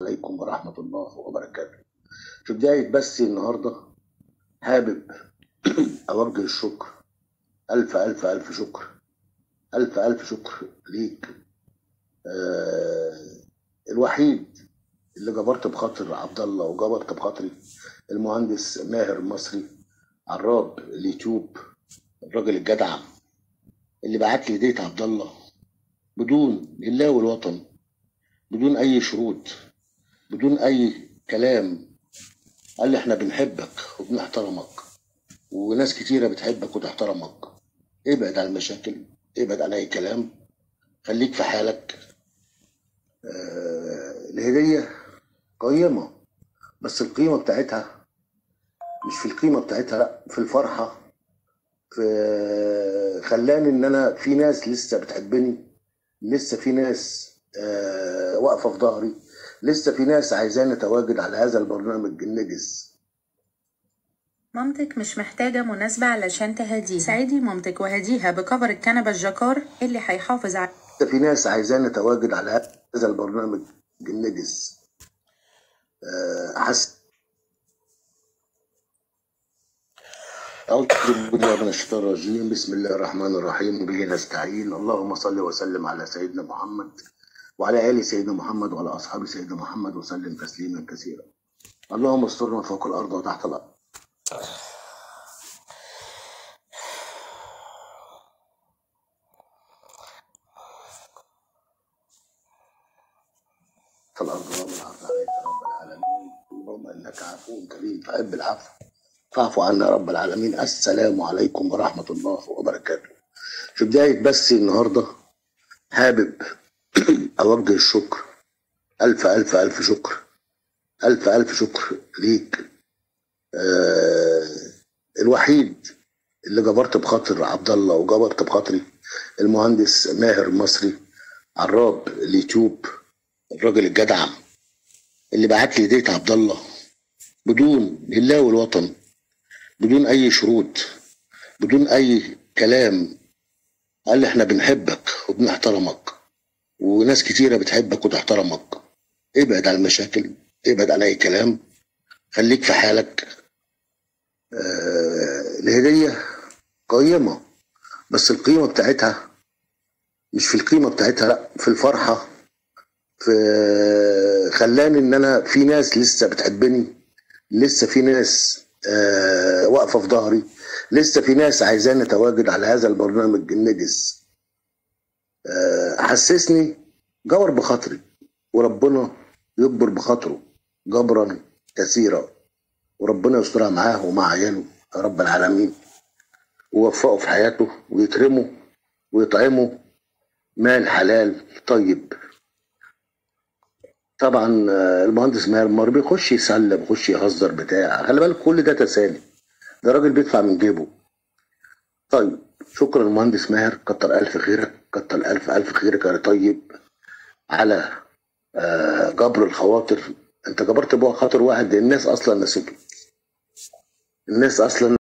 عليكم ورحمة الله وبركاته. في بداية بس النهاردة حابب أوجه الشكر، ألف ألف ألف شكر، ألف ألف شكر ليك. آه الوحيد اللي جبرت بخاطر عبد الله وجبرت بخاطري المهندس ماهر المصري، عراب اليوتيوب، الراجل الجدع اللي بعت لي هدية عبد الله بدون لله والوطن، بدون أي شروط، بدون أي كلام. قال لي احنا بنحبك وبنحترمك وناس كتيرة بتحبك وتحترمك، ابعد عن المشاكل، ابعد عن اي كلام، خليك في حالك. الهدية قيمة، بس القيمة بتاعتها مش في القيمة بتاعتها، لا في الفرحة. في خلاني ان انا في ناس لسه بتحبني، لسه في ناس واقفة في ظهري، لسه في ناس عايزاني اتواجد على هذا البرنامج النجس. مامتك مش محتاجة مناسبة علشان تهديها. ساعدي مامتك وهديها بكفر الكنبة الجاكار اللي هيحافظ على في ناس عايزاني اتواجد على هذا البرنامج النجس. حس أعوذ بالله من الشيطان الرجيم، بسم الله الرحمن الرحيم، به نستعين. اللهم صل وسلم على سيدنا محمد وعلى آل سيدنا محمد وعلى أصحاب سيدنا محمد وسلم تسليما كثيرا. اللهم استرنا فوق الأرض وتحت الأرض. الأرض ومن العرض عليك يا رب العالمين. اللهم إنك عفو كريم تحب العفو فاعف عنا يا رب العالمين. السلام عليكم ورحمة الله وبركاته. في بداية بس النهاردة حابب أوجه الشكر، ألف ألف ألف شكر، ألف ألف شكر ليك. الوحيد اللي جبرت بخاطر عبد الله وجبرت بخاطري المهندس ماهر المصري، عراب اليوتيوب، الراجل الجدع اللي بعت لي هدية عبد الله بدون لله والوطن، بدون أي شروط، بدون أي كلام. قال لي احنا بنحبك وبنحترمك وناس كتيرة بتحبك وتحترمك، ابعد عن المشاكل، ابعد عن أي كلام، خليك في حالك. الهدية قيمة، بس القيمة بتاعتها مش في القيمة بتاعتها، لا في الفرحة. في خلاني ان انا في ناس لسه بتحبني، لسه في ناس واقفة في ظهري، لسه في ناس عايزاني اتواجد على هذا البرنامج النجس. حسسني جبر بخاطري، وربنا يجبر بخاطره جبرا كثيرا، وربنا يسترها معاه ومع عياله يا رب العالمين، ووفقه في حياته ويكرمه ويطعمه مال حلال طيب. طبعا المهندس ماهر ما بيخش يسلم، بيخش يهزر بتاع، خلي بالك كل ده تسالي، ده راجل بيدفع من جيبه. طيب شكرا المهندس ماهر، كتر الف خيرك، كتر الف الف خيرك يا طيب على جبر الخواطر. انت جبرت بقى خاطر واحد الناس اصلا نسيته، الناس اصلا